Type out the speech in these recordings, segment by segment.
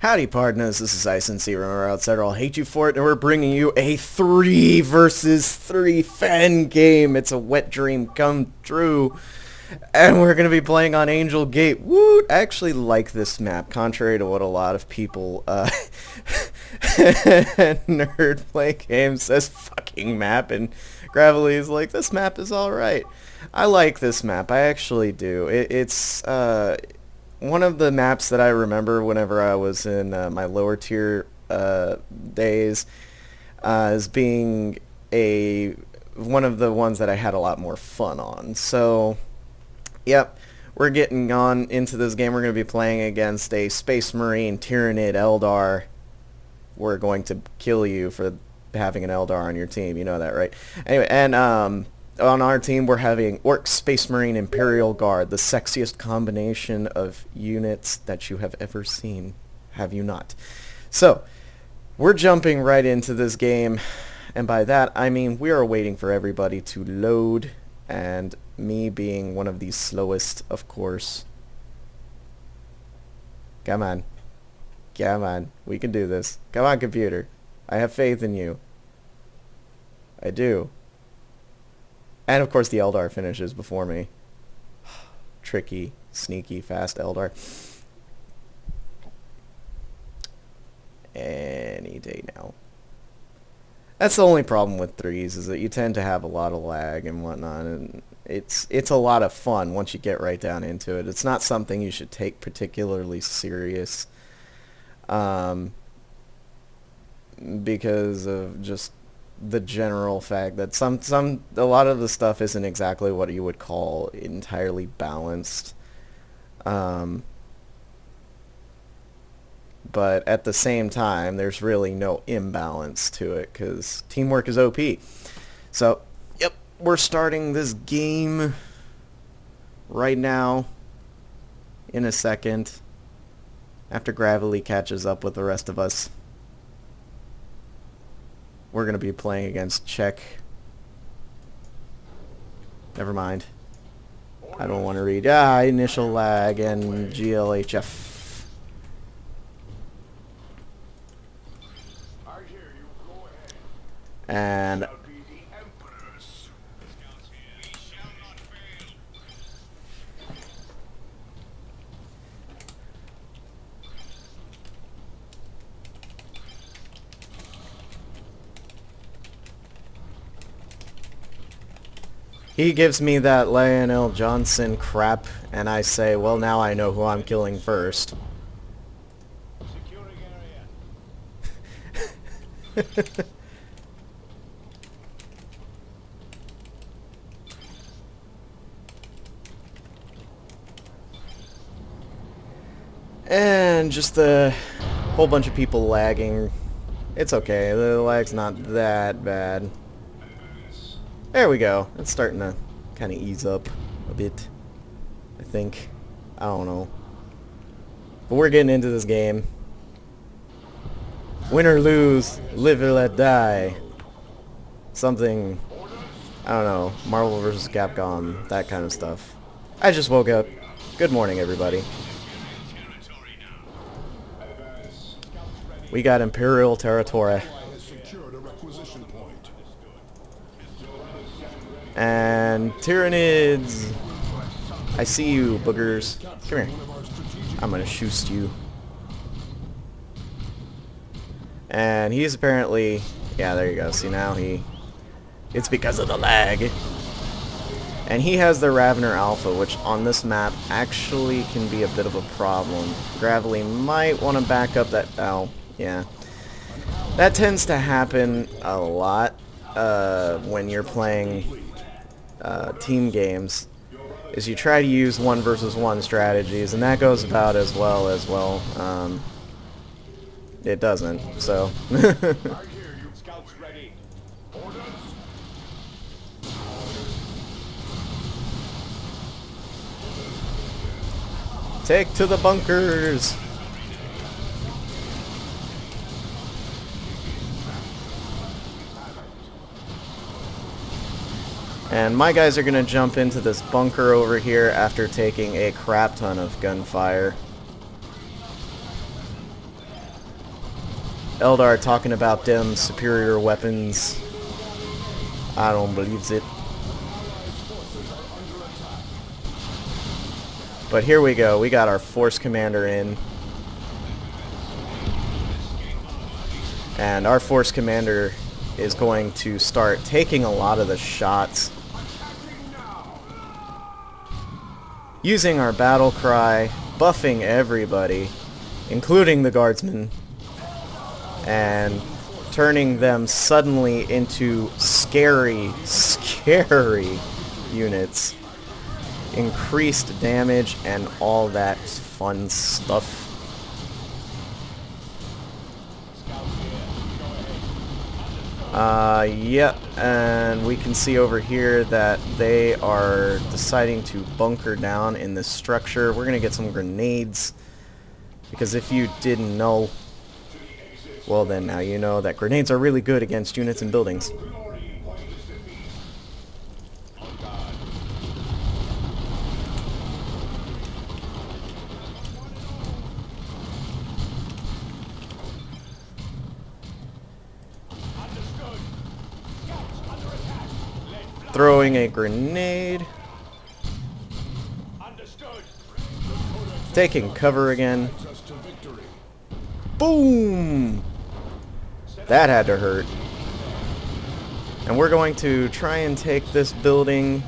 Howdy partners, this is IceNC. Remember outsider, I'll hate you for it, and we're bringing you a 3 versus 3 fan game. It's a wet dream come true. And we're going to be playing on Angel Gate. Woo! I actually like this map, contrary to what a lot of people, nerd play games says fucking map, and Gravely is like, this map is alright. I like this map, I actually do. It's one of the maps that I remember whenever I was in my lower tier days as being one of the ones that I had a lot more fun on. So, yep, we're getting on into this game. We're going to be playing against a Space Marine Tyrannid Eldar. We're going to kill you for having an Eldar on your team. You know that, right? Anyway, and on our team, we're having Orc, Space Marine, Imperial Guard, the sexiest combination of units that you have ever seen. Have you not? So, we're jumping right into this game, and by that, I mean we are waiting for everybody to load, and me being one of the slowest, of course. Come on. Come on. We can do this. Come on, computer. I have faith in you. I do. And of course the Eldar finishes before me. Tricky, sneaky, fast Eldar. Any day now. That's the only problem with 3s, is that you tend to have a lot of lag and whatnot, and it's a lot of fun once you get right down into it. It's not something you should take particularly serious, because of just the general fact that a lot of the stuff isn't exactly what you would call entirely balanced. But at the same time, there's really no imbalance to it, because teamwork is OP. So, yep, we're starting this game right now, in a second, after Gravely catches up with the rest of us. We're going to be playing against Czech. Never mind. I don't want to read. Initial lag and GLHF. And he gives me that Lionel Johnson crap, and I say, well, now I know who I'm killing first. And just a whole bunch of people lagging. It's okay, the lag's not that bad. There we go. It's starting to kind of ease up a bit, I think. I don't know. But we're getting into this game. Win or lose, live or let die. Something, I don't know, Marvel vs. Capcom, that kind of stuff. I just woke up. Good morning, everybody. We got Imperial Territory. And Tyrannids, I see you, boogers. Come here. I'm gonna shoost you. And he's apparently, yeah, there you go. See, now it's because of the lag. And he has the Ravener Alpha, which on this map actually can be a bit of a problem. Gravely might want to back up that, oh, yeah. That tends to happen a lot when you're playing team games, is you try to use 1 versus 1 strategies, and that goes about as well. It doesn't, so. Take to the bunkers! And my guys are going to jump into this bunker over here after taking a crap ton of gunfire. Eldar talking about them superior weapons. I don't believe it. But here we go. We got our force commander in. And our force commander is going to start taking a lot of the shots. Using our battle cry, buffing everybody, including the guardsmen, and turning them suddenly into scary, scary units. Increased damage and all that fun stuff. Yep, and we can see over here that they are deciding to bunker down in this structure. We're gonna get some grenades, because if you didn't know, well then now you know that grenades are really good against units and buildings. Throwing a grenade. Taking cover again. Boom! That had to hurt. And we're going to try and take this building,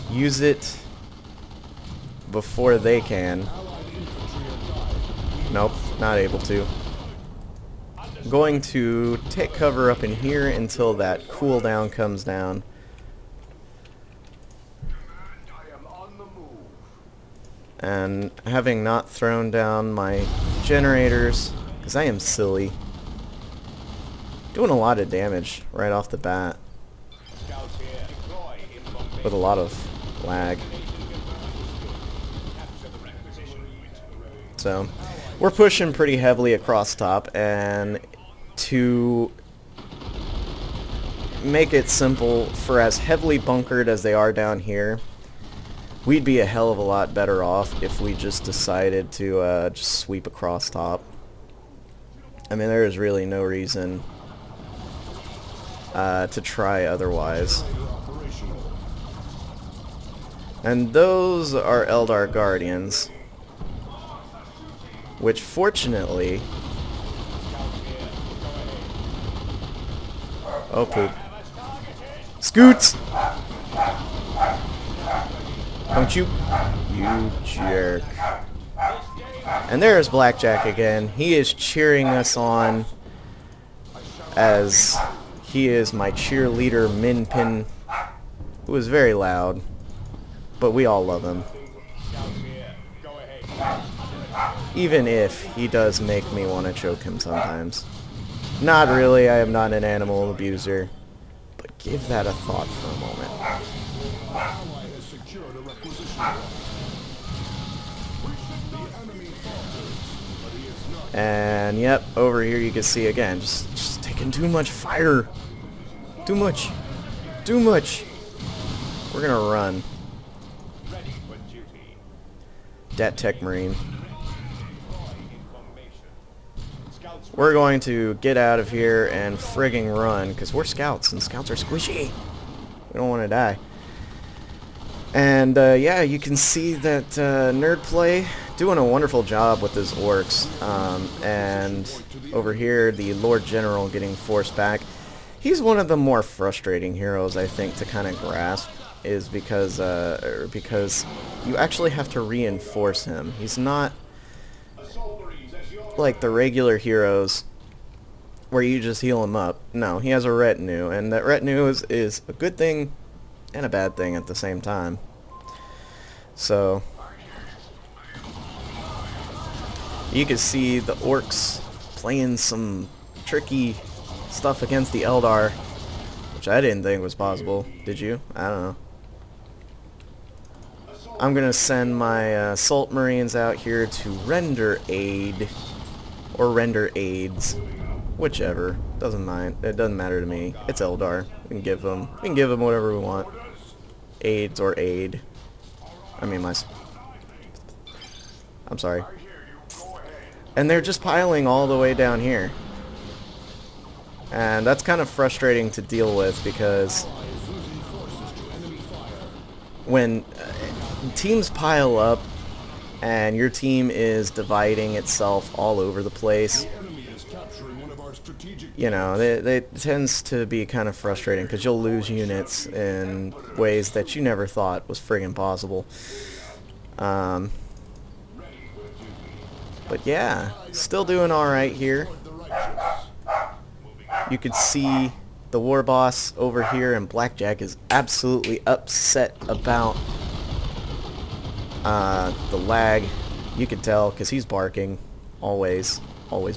use it before they can. Nope, not able to. I'm going to take cover up in here until that cooldown comes down. And having not thrown down my generators, because I am silly, doing a lot of damage right off the bat with a lot of lag. So we're pushing pretty heavily across top, and to make it simple, for as heavily bunkered as they are down here, we'd be a hell of a lot better off if we just decided to just sweep across top. I mean, there is really no reason to try otherwise. And those are Eldar Guardians, which fortunately... Oh, poop. Scoots! Don't you? You jerk. And there's Blackjack again. He is cheering us on as he is my cheerleader Minpin, who is very loud, but we all love him. Even if he does make me want to choke him sometimes. Not really, I am not an animal abuser, but give that a thought for a moment. And yep, over here you can see again, just taking too much fire. Too much. Too much. We're gonna run. Dat Tech Marine. We're going to get out of here and frigging run, because we're scouts, and scouts are squishy. We don't want to die. And yeah, you can see that Nerdplay doing a wonderful job with his orcs. And over here, the Lord General getting forced back. He's one of the more frustrating heroes, I think, to kind of grasp, is because you actually have to reinforce him. He's not like the regular heroes where you just heal him up. No, he has a retinue, and that retinue is a good thing and a bad thing at the same time. So you can see the orcs playing some tricky stuff against the Eldar, which I didn't think was possible. Did you? I don't know. I'm gonna send my Assault Marines out here to render aid, or render aids, whichever. Doesn't mind. It doesn't matter to me. It's Eldar. We can give them whatever we want. Aids or aid. I mean I'm sorry. And they're just piling all the way down here. And that's kind of frustrating to deal with because when teams pile up and your team is dividing itself all over the place, you know, it tends to be kind of frustrating because you'll lose units in ways that you never thought was friggin' possible. But yeah, still doing alright here. You could see the war boss over here, and Blackjack is absolutely upset about the lag. You could tell because he's barking. Always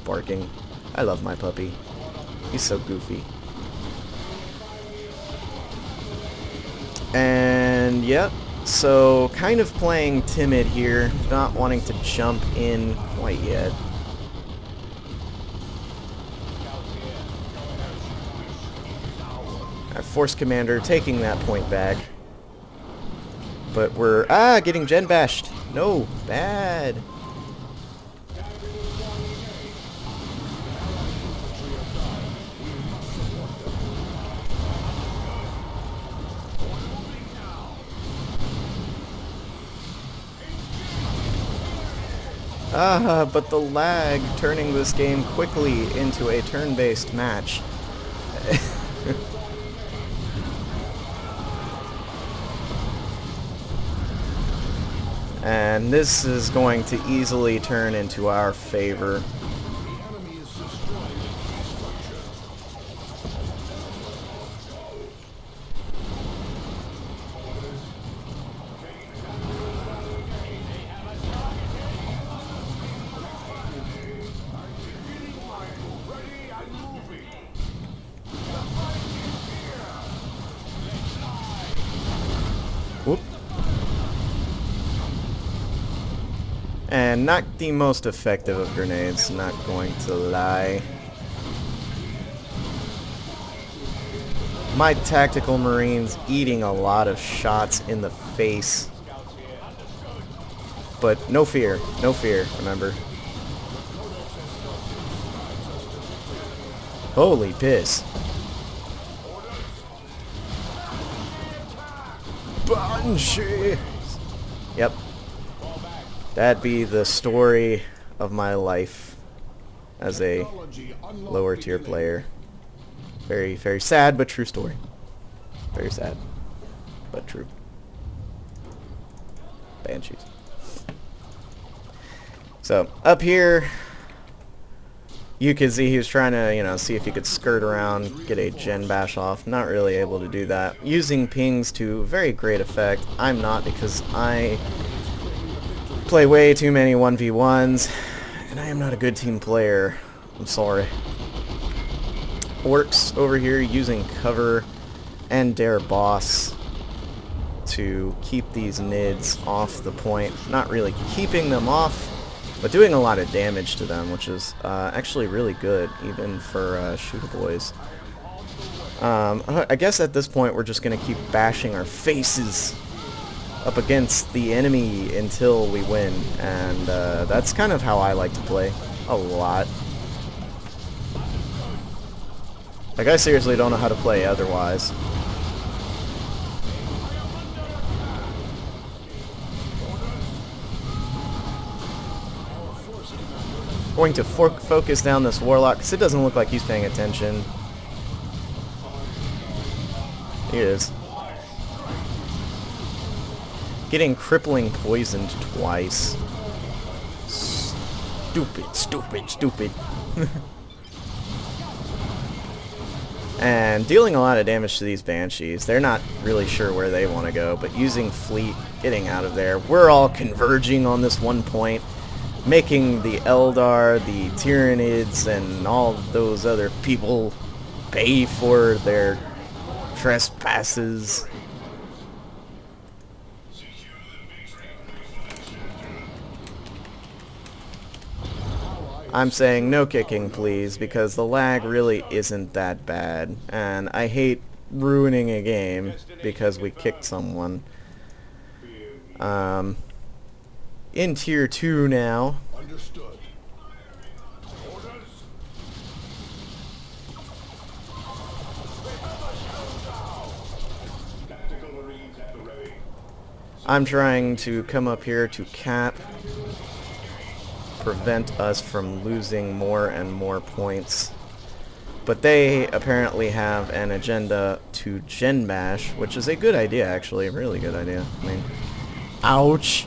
barking. I love my puppy. He's so goofy. And yep, so kind of playing timid here, not wanting to jump in quite yet. Our Force Commander taking that point back. But we're, getting gen bashed. No, bad. But the lag turning this game quickly into a turn-based match. And this is going to easily turn into our favor. Whoop. And not the most effective of grenades, not going to lie. My tactical marines eating a lot of shots in the face. But no fear, remember. Holy piss. Banshee! Yep. That'd be the story of my life as a lower tier player. Very, very sad, but true story. Very sad, but true. Banshees. So, up here, you can see he was trying to, you know, see if he could skirt around, get a gen bash off. Not really able to do that. Using pings to very great effect. I'm not, because I play way too many 1v1s, and I am not a good team player. I'm sorry. Orcs over here using cover and dare boss to keep these nids off the point. Not really keeping them off, but doing a lot of damage to them, which is actually really good, even for shooter boys. I guess at this point we're just going to keep bashing our faces up against the enemy until we win, and that's kind of how I like to play a lot. Like, I seriously don't know how to play otherwise. Going to focus down this warlock because it doesn't look like he's paying attention. He is. Getting crippling poisoned twice. Stupid. And dealing a lot of damage to these Banshees. They're not really sure where they want to go, but using Fleet, getting out of there. We're all converging on this one point, making the Eldar, the Tyranids, and all those other people pay for their trespasses. I'm saying no kicking, please, because the lag really isn't that bad, and I hate ruining a game because we kicked someone. In Tier 2 now. I'm trying to come up here to cap, prevent us from losing more and more points. But they apparently have an agenda to gen bash, which is a good idea, actually, a really good idea. I mean, ouch!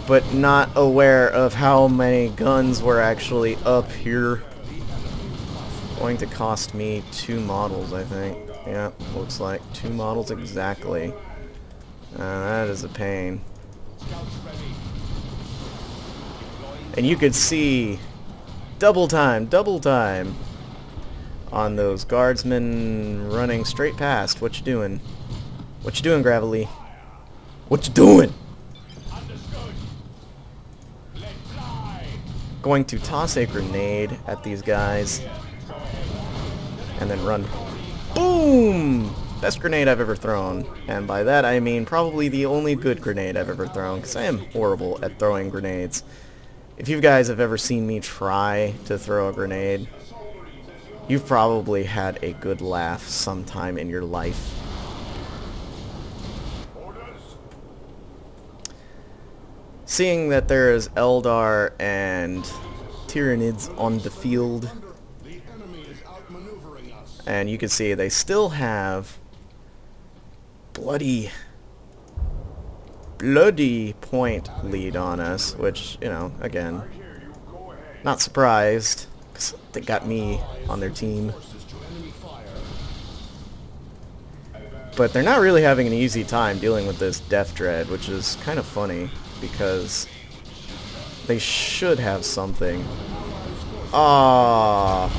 But not aware of how many guns were actually up here. Going to cost me 2 models, I think. Yeah, looks like 2 models exactly. That is a pain. And you could see double time on those guardsmen running straight past. What you doing? What you doing, Gravely? What you doing? Going to toss a grenade at these guys and then run. Boom! Best grenade I've ever thrown. And by that I mean probably the only good grenade I've ever thrown, because I am horrible at throwing grenades. If you guys have ever seen me try to throw a grenade, you've probably had a good laugh sometime in your life. Seeing that there is Eldar and Tyranids on the field, and you can see they still have bloody point lead on us, which, you know, again, not surprised, because they got me on their team. But they're not really having an easy time dealing with this Death Dread, which is kind of funny, because they should have something. Ah.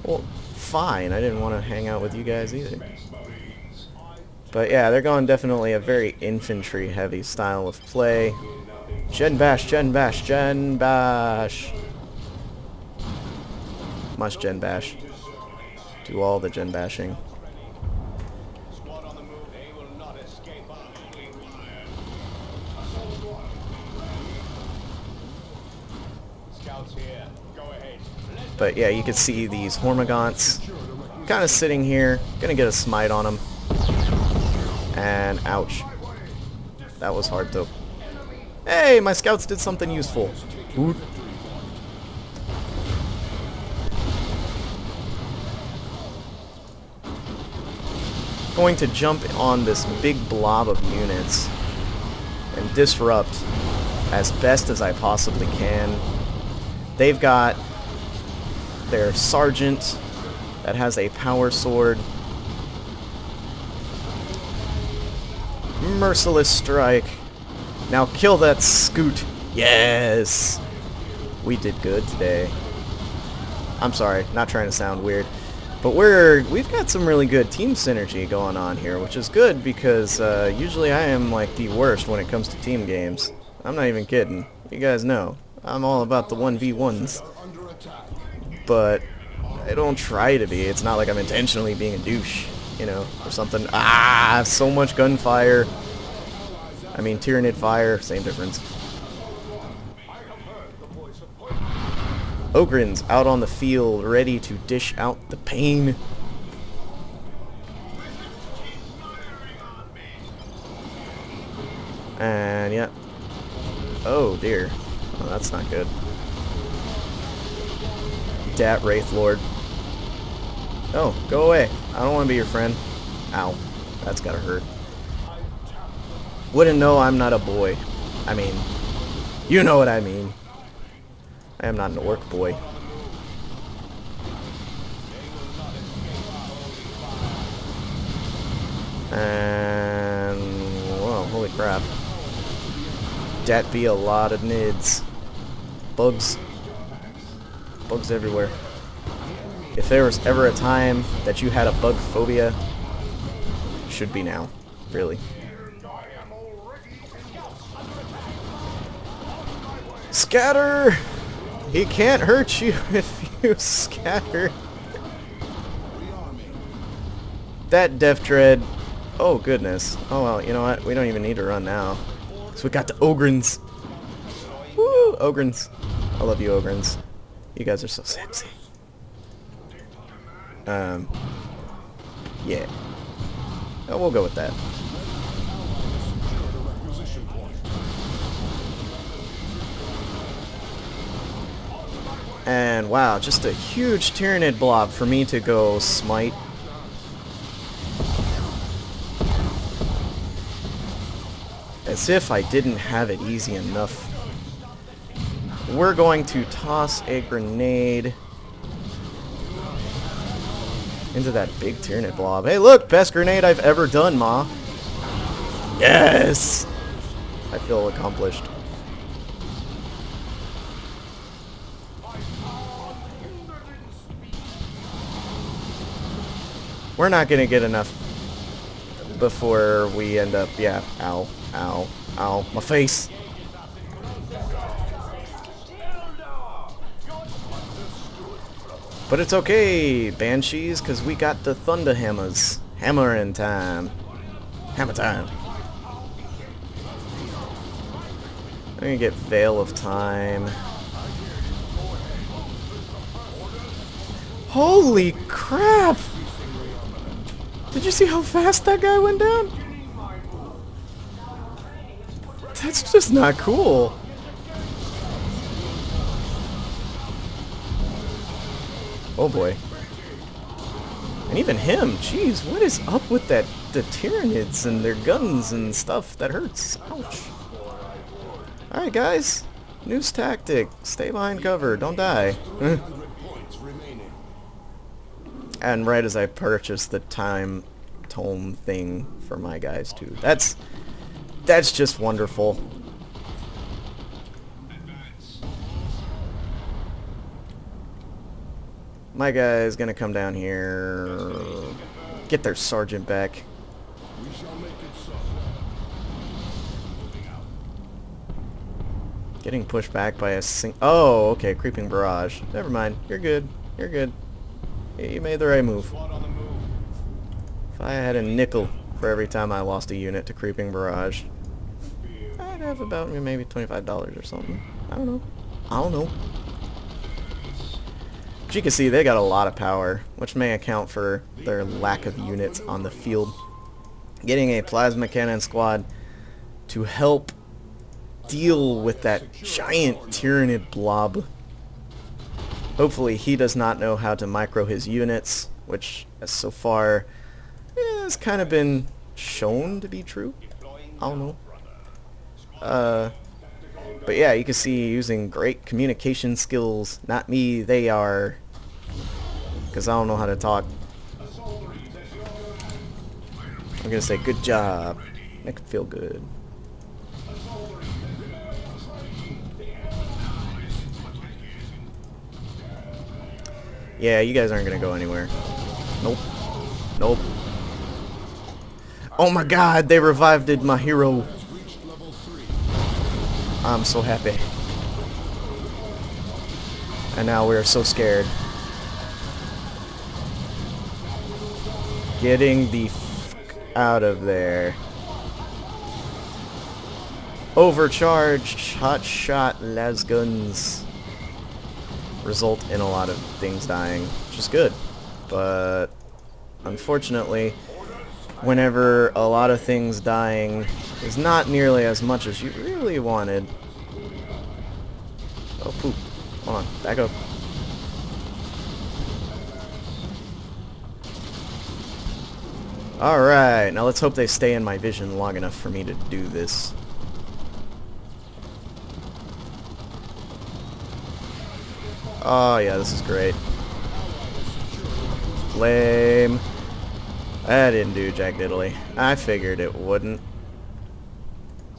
Well, fine. I didn't want to hang out with you guys either. But yeah, they're going definitely a very infantry-heavy style of play. Gen bash, gen bash, gen bash. Must gen bash. Do all the gen bashing. But yeah, you can see these Hormagaunts kind of sitting here. Gonna get a smite on them. And ouch. That was hard though. Hey, my scouts did something useful. Oot. Going to jump on this big blob of units and disrupt as best as I possibly can. They've got their sergeant that has a power sword. Merciless strike. Now kill that scoot. Yes! We did good today. I'm sorry, not trying to sound weird. But we've got some really good team synergy going on here, which is good because usually I am like the worst when it comes to team games. I'm not even kidding. You guys know. I'm all about the 1v1s. But I don't try to be. It's not like I'm intentionally being a douche, you know, or something. Ah, so much gunfire. I mean, Tyranid fire, same difference. Ogrins out on the field, ready to dish out the pain. And, yeah. Oh, dear. Oh, that's not good. Dat Wraith Lord. Oh, go away. I don't want to be your friend. Ow. That's gotta hurt. Wouldn't know I'm not a boy. I mean, you know what I mean. I am not an orc boy. And whoa, holy crap. Dat be a lot of nids. Bugs. Bugs everywhere. If there was ever a time that you had a bug phobia, should be now. Really. Scatter! He can't hurt you if you scatter. That Death Dread. Oh, goodness. Oh, well, you know what? We don't even need to run now. So we got the Ogrins. Woo! Ogrins. I love you, Ogrins. You guys are so sexy. Yeah. Oh, we'll go with that. And wow, just a huge Tyranid blob for me to go smite. As if I didn't have it easy enough. We're going to toss a grenade into that big Tyranid blob. Hey look, best grenade I've ever done, Ma. Yes! I feel accomplished. We're not gonna get enough before we end up, yeah, ow, ow, ow, my face. But it's okay, Banshees, because we got the Thunder Hammers. Hammering time. Hammer time. I'm gonna get Veil of Time. Holy crap! Did you see how fast that guy went down? That's just not cool. Oh boy. And even him, jeez, what is up with the Tyranids and their guns and stuff? That hurts. Ouch. Alright guys, news tactic. Stay behind cover, don't die. And right as I purchased the time tome thing for my guys too. That's just wonderful. My guy's gonna come down here, get their sergeant back. Getting pushed back by a oh, okay, creeping barrage. Never mind, you're good, you're good. You made the right move. If I had a nickel for every time I lost a unit to creeping barrage, I'd have about maybe $25 or something. I don't know. I don't know. But you can see they got a lot of power, which may account for their lack of units on the field. Getting a plasma cannon squad to help deal with that giant Tyranid blob. Hopefully he does not know how to micro his units, which so far has kind of been shown to be true. I don't know. But yeah, you can see using great communication skills. Not me, they are. Because I don't know how to talk. I'm gonna say good job. Make it feel good. Yeah, you guys aren't gonna go anywhere. Nope. Nope. Oh my god, they revived my hero. I'm so happy. And now we're so scared. Getting the fuck out of there. Overcharged, hot shot, las guns result in a lot of things dying, which is good. But unfortunately, whenever a lot of things dying is not nearly as much as you really wanted. Oh poop. Hold on, back up. Alright, now let's hope they stay in my vision long enough for me to do this. Oh yeah, this is great. Lame. That didn't do jack diddly. I figured it wouldn't.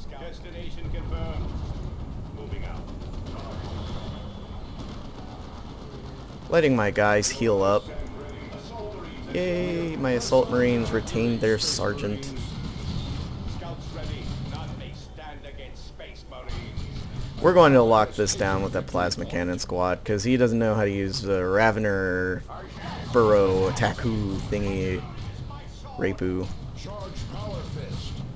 Destination confirmed. Moving out. Letting my guys heal up. Yay, my assault marines retained their sergeant. Scouts ready. None may stand against space marines. We're going to lock this down with that plasma cannon squad, because he doesn't know how to use the Ravener, Burrow, Taku thingy, Rapu.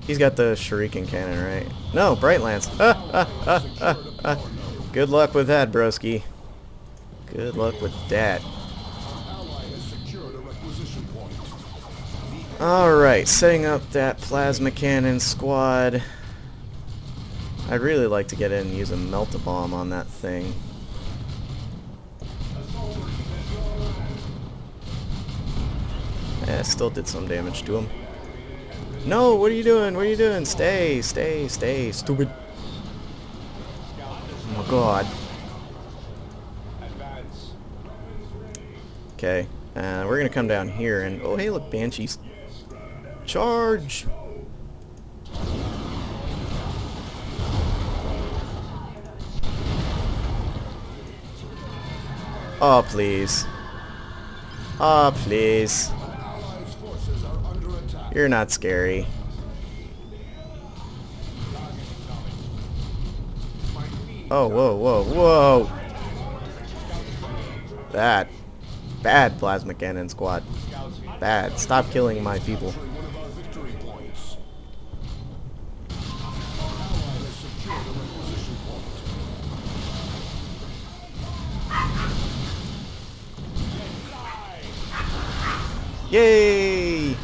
He's got the Shuriken cannon, right? No, Bright Lance. Good luck with that, broski. Good luck with that. Alright, setting up that plasma cannon squad. I'd really like to get in and use a melt-a-bomb on that thing. Still did some damage to him. No, what are you doing? What are you doing? Stay, stay, stay, stupid. Oh my god. Advance. Okay, we're gonna come down here and... Oh, hey, look, Banshees. Charge! Oh, please. Oh, please. Allies' forces are under attack. You're not scary. Oh, whoa, whoa, whoa! That. Bad plasma cannon squad. Bad. Stop killing my people. One of our victory points. Ally has secured a requisition point. Yay!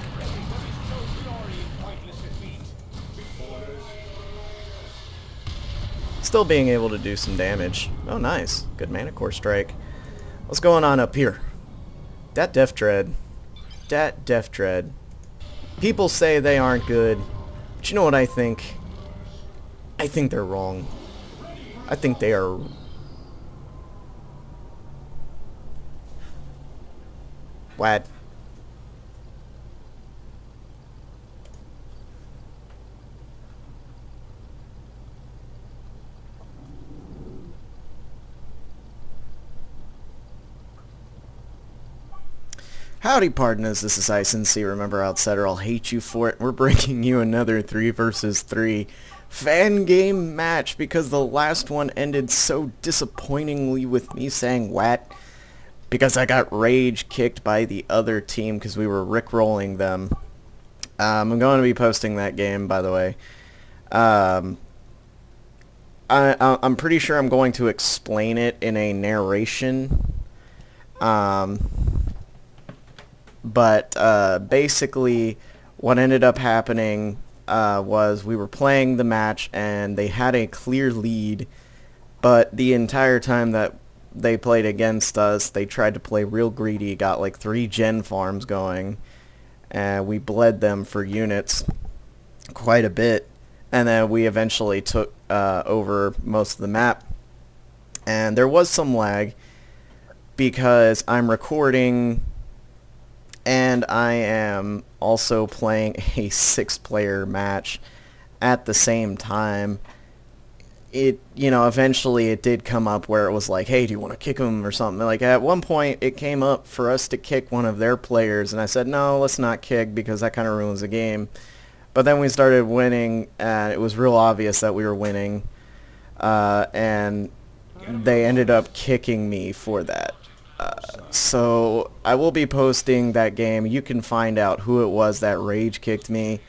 Still being able to do some damage. Oh, nice. Good mana core strike. What's going on up here? Dat Death Dread. Dat Death Dread. People say they aren't good, but you know what I think? I think they're wrong. I think they are... What? Howdy partners, this is IceNC. Remember Outsider, I'll hate you for it. We're bringing you another 3 versus 3 fan game match because the last one ended so disappointingly with me saying "what" because I got rage kicked by the other team because we were rickrolling them. I'm going to be posting that game, by the way. I'm pretty sure I'm going to explain it in a narration. But basically what ended up happening was we were playing the match and they had a clear lead, but the entire time that they played against us, they tried to play real greedy, got like 3 gen farms going, and we bled them for units quite a bit, and then we eventually took over most of the map. And there was some lag because I'm recording and I am also playing a 6-player match at the same time. It, you know, eventually it did come up where it was like, hey, do you want to kick him or something? Like, at one point it came up for us to kick one of their players, and I said, no, let's not kick because that kind of ruins the game. But then we started winning, and it was real obvious that we were winning, and they ended up kicking me for that. So I will be posting that game. You can find out who it was that rage kicked me,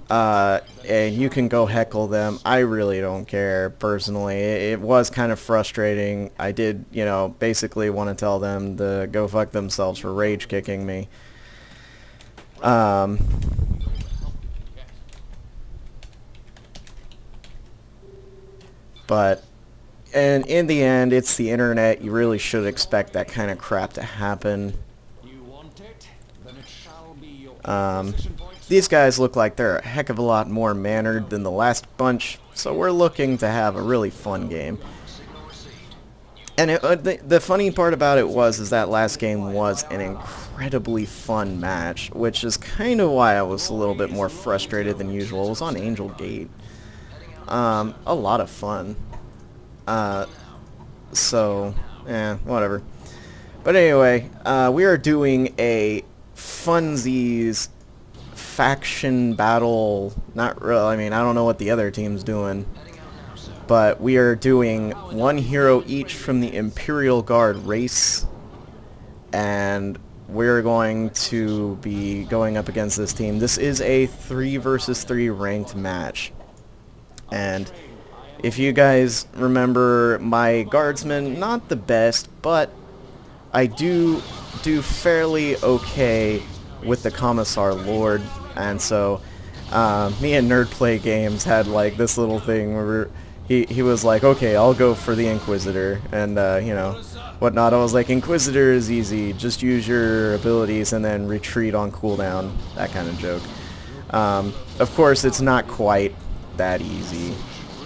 and you can go heckle them. I really don't care, personally. It was kind of frustrating. I did, you know, basically want to tell them to go fuck themselves for rage kicking me. But... and in the end, it's the internet. You really should expect that kind of crap to happen. These guys look like they're a heck of a lot more mannered than the last bunch, so we're looking to have a really fun game. And the funny part about it is that last game was an incredibly fun match, which is kind of why I was a little bit more frustrated than usual. It was on Angel Gate. A lot of fun. So, whatever. But anyway, we are doing a funsies faction battle. Not real, I mean, I don't know what the other team's doing. But we are doing 1 hero each from the Imperial Guard race. And we're going to be going up against this team. This is a 3 versus 3 ranked match. And... if you guys remember, my guardsmen, not the best, but I do fairly okay with the Commissar Lord, and so me and Nerd Play Games had like this little thing where we're, he was like, okay, I'll go for the Inquisitor, and you know, whatnot. I was like, Inquisitor is easy, just use your abilities and then retreat on cooldown, that kind of joke. Of course, it's not quite that easy.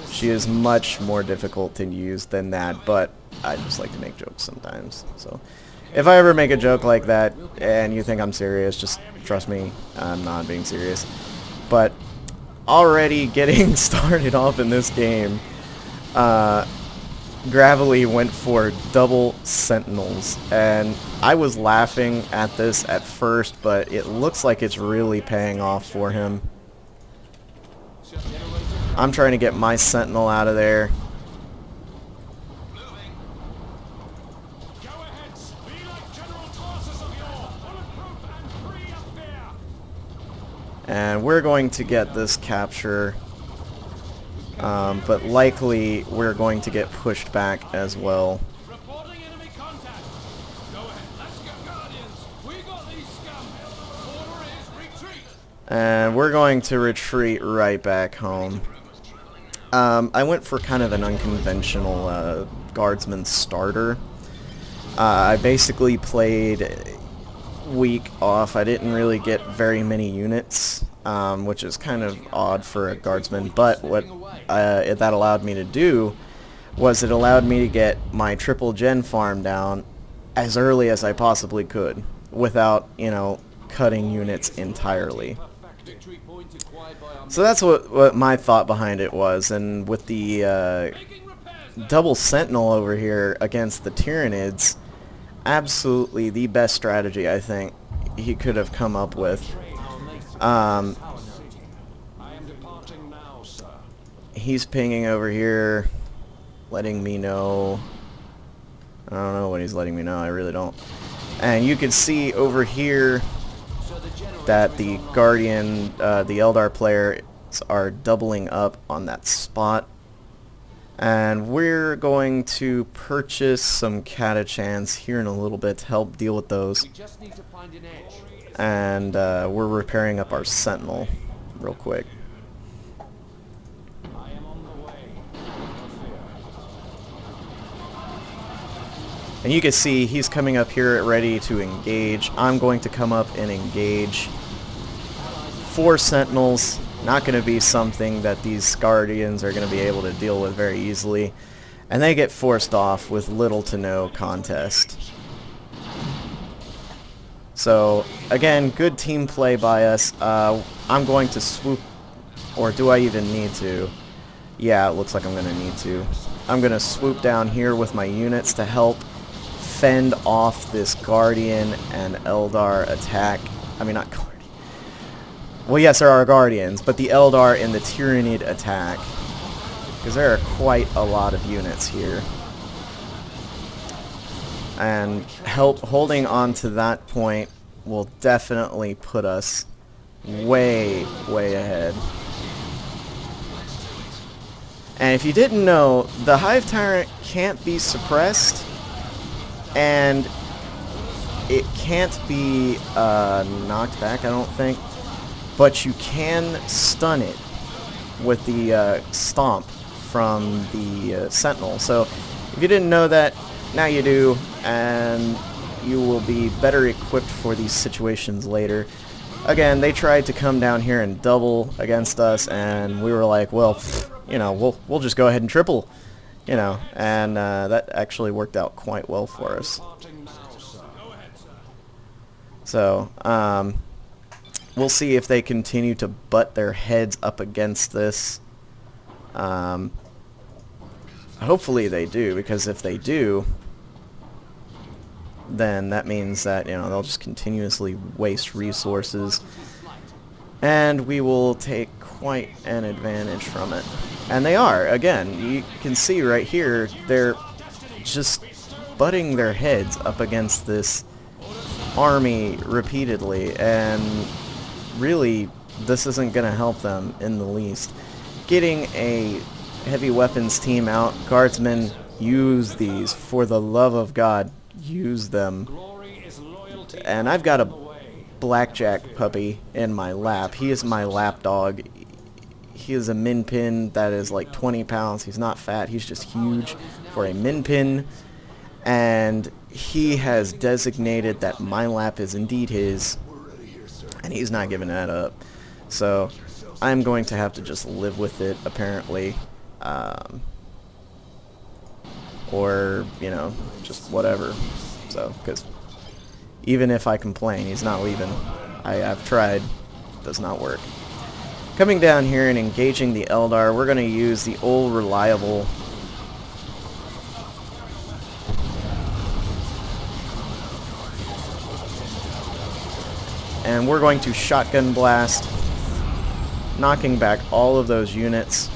She is much more difficult to use than that, but I just like to make jokes sometimes. So if I ever make a joke like that and you think I'm serious, just trust me, I'm not being serious. But already getting started off in this game, Gravely went for double sentinels, and I was laughing at this at first, but it looks like it's really paying off for him. I'm trying to get my sentinel out of there. And we're going to get this capture, but likely we're going to get pushed back as well. And we're going to retreat right back home. I went for kind of an unconventional guardsman starter. I basically played week off. I didn't really get very many units, which is kind of odd for a guardsman, but what that allowed me to do was it allowed me to get my triple gen farm down as early as I possibly could without, you know, cutting units entirely. So that's what my thought behind it was, and with the double sentinel over here against the Tyranids, absolutely the best strategy I think he could have come up with. He's pinging over here, letting me know. I don't know what he's letting me know, I really don't. And you can see over here that the Guardian, the Eldar players are doubling up on that spot. And we're going to purchase some catachans here in a little bit to help deal with those. And we're repairing up our sentinel real quick. And you can see he's coming up here ready to engage. I'm going to come up and engage. 4 sentinels, not going to be something that these Guardians are going to be able to deal with very easily. And they get forced off with little to no contest. So, again, good team play by us. I'm going to swoop, or do I even need to? Yeah, it looks like I'm going to need to. I'm going to swoop down here with my units to help fend off this Guardian and Eldar attack. I mean, not Guardian. Well, yes, there are Guardians, but the Eldar and the Tyranid attack. Because there are quite a lot of units here. And holding on to that point will definitely put us way, way ahead. And if you didn't know, the Hive Tyrant can't be suppressed, and it can't be knocked back, I don't think, but you can stun it with the stomp from the Sentinel. So if you didn't know that, now you do, and you will be better equipped for these situations later. Again, they tried to come down here and double against us, and we were like, well, you know, we'll just go ahead and triple, you know, and that actually worked out quite well for us. So, we'll see if they continue to butt their heads up against this. Hopefully they do, because if they do, then that means that, you know, they'll just continuously waste resources, and we will take quite an advantage from it. And they are. Again, you can see right here, they're just butting their heads up against this army repeatedly, and really, this isn't going to help them in the least. Getting a heavy weapons team out, guardsmen, use these. For the love of God, use them. And I've got a blackjack puppy in my lap. He is my lap dog. he is a min pin that is like 20 pounds. He's not fat. He's just huge for a min pin. And he has designated that my lap is indeed his, and he's not giving that up. So I'm going to have to just live with it, apparently. Or, you know, just whatever. So, because even if I complain, he's not leaving. I've tried. Does not work. Coming down here and engaging the Eldar, we're going to use the old reliable and we're going to shotgun blast, knocking back all of those units.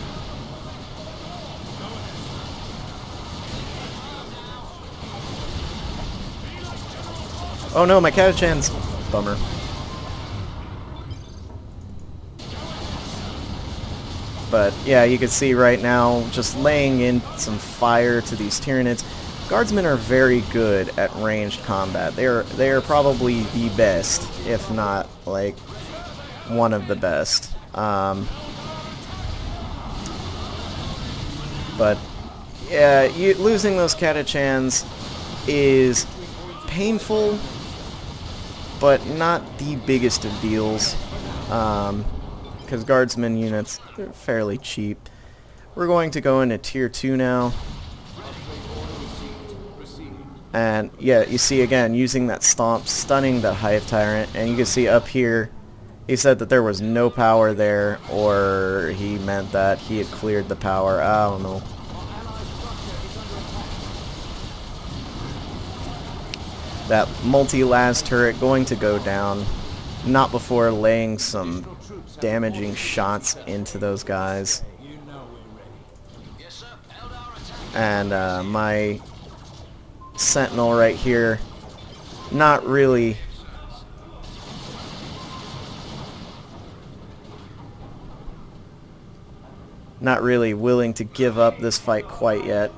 Oh no, my Catachan's... Bummer. But yeah, you can see right now, just laying in some fire to these Tyranids. Guardsmen are very good at ranged combat. They are probably the best, if not like one of the best. But yeah, losing those Catachans is painful, but not the biggest of deals. Because Guardsmen units are fairly cheap. We're going to go into Tier 2 now. And yeah, you see again, using that stomp, stunning the Hive Tyrant, and you can see up here, he said that there was no power there, or he meant that he had cleared the power. I don't know. That multi-las turret going to go down, not before laying some damaging shots into those guys. And my Sentinel right here, not really willing to give up this fight quite yet.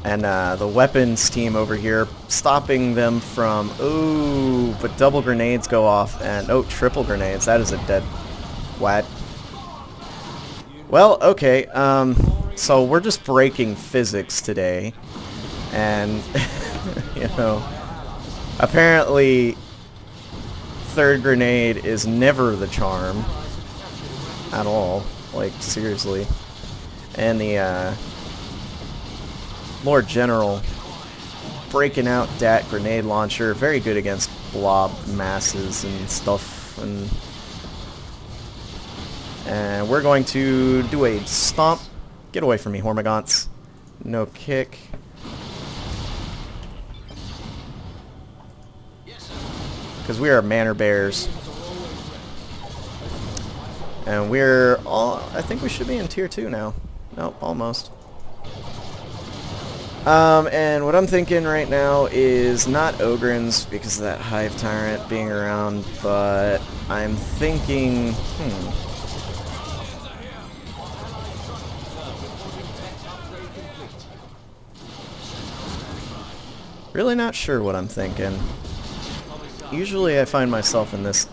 And the weapons team over here stopping them from, ooh, but double grenades go off, and oh, triple grenades, that is a dead whack. Well, okay, so we're just breaking physics today, and, you know, apparently third grenade is never the charm at all, like, seriously. And the, Lord General breaking out that grenade launcher, very good against blob masses and stuff, and we're going to do a stomp. Get away from me, Hormagaunts. No kick. Because we are Manor Bears. And we're all... I think we should be in Tier 2 now. Nope, almost. And what I'm thinking right now is not Ogryns because of that Hive Tyrant being around, but I'm thinking... Really not sure what I'm thinking. Usually I find myself in this...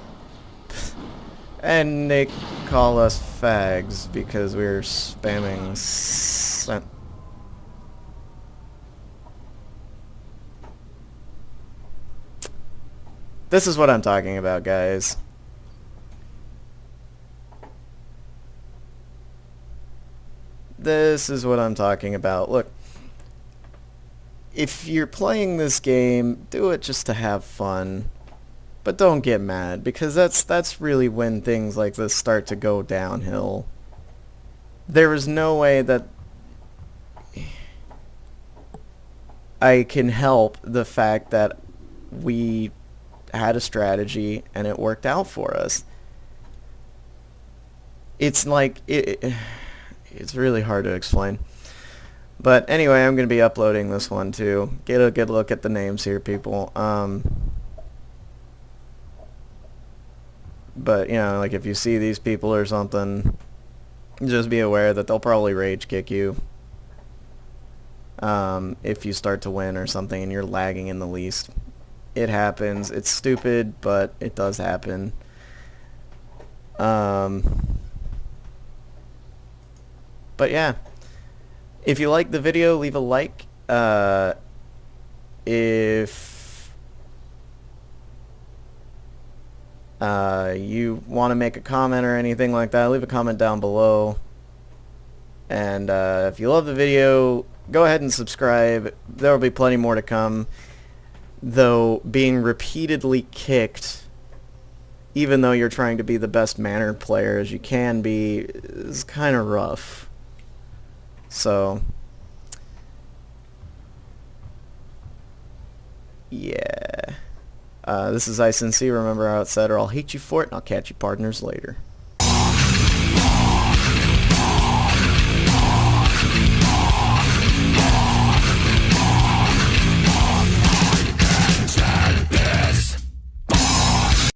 and they call us fags because we're spamming... This is what I'm talking about, guys. This is what I'm talking about. Look, if you're playing this game, do it just to have fun. But don't get mad, because that's really when things like this start to go downhill. There is no way that I can help the fact that we had a strategy and it worked out for us. It's like it's really hard to explain. But anyway, I'm going to be uploading this one too. Get a good look at the names here, people. But you know, like if you see these people or something, just be aware that they'll probably rage kick you if you start to win or something and you're lagging in the least. It happens. It's stupid, but it does happen. But yeah, if you like the video, leave a like. If you want to make a comment or anything like that, leave a comment down below. And if you love the video, go ahead and subscribe. There will be plenty more to come. Though being repeatedly kicked, even though you're trying to be the best mannered player as you can be, is kind of rough. So, yeah. This is I Sincere. Remember how it said, or I'll hate you for it, and I'll catch you partners later.